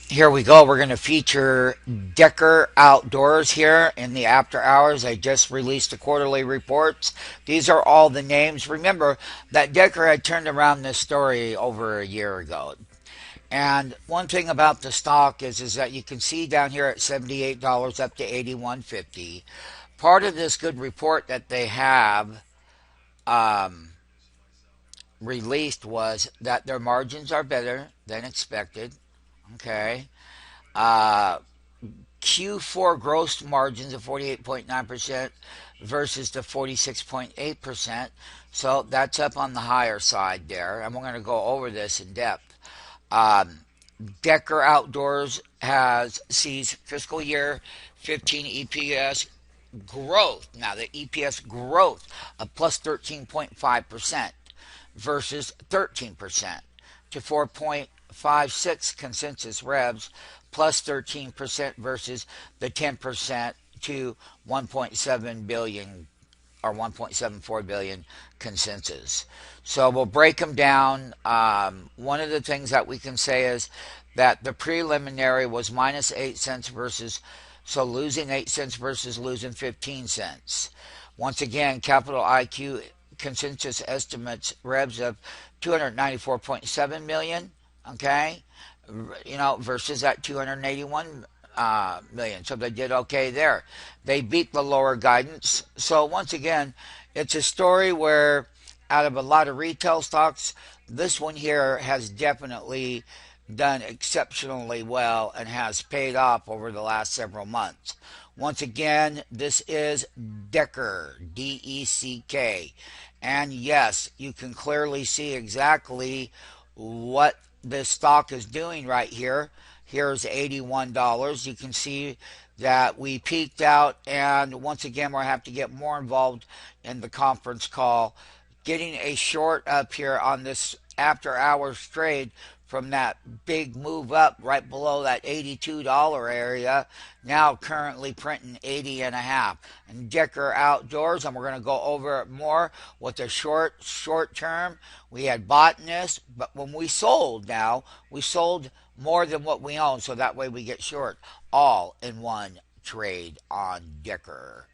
Here we go. We're going to feature Decker Outdoors here in the after hours. I just released the quarterly reports. These are all the names. Remember that Decker had turned around this story over a year ago. And one thing about the stock is that you can see down here at $78 up to 81.50. Part of this good report that they have um, released was that their margins are better than expected. Okay. Uh, Q4 gross margins of 48.9% versus the 46.8%. So that's up on the higher side there. And we're going to go over this in depth. Um, Decker Outdoors has sees fiscal year 15 EPS growth. Now, the EPS growth of plus 13.5% versus 13% to 4.56 consensus revs, plus 13% versus the 10% to 1.7 billion or 1.74 billion consensus. So we'll break them down. One of the things that we can say is that the preliminary was minus 8 cents versus, so losing 8 cents versus losing 15 cents. Once again, Capital IQ consensus estimates revs of 294.7 million, okay, versus that 281 million. So they did okay there. They beat the lower guidance. So once again, it's a story where out of a lot of retail stocks, this one here has definitely done exceptionally well and has paid off over the last several months. Once again, this is Decker, DECK. And yes, you can clearly see exactly what this stock is doing right here. Here's $81. You can see that we peaked out, and once again, we'll have to get more involved in the conference call. Getting a short up here on this after hours trade from that big move up right below that $82 area, now currently printing 80 and a half. And Decker Outdoors, and we're going to go over it more with the short term. We had bought in this, but when we sold now, we sold more than what we own, so that way we get short all in one trade on Decker.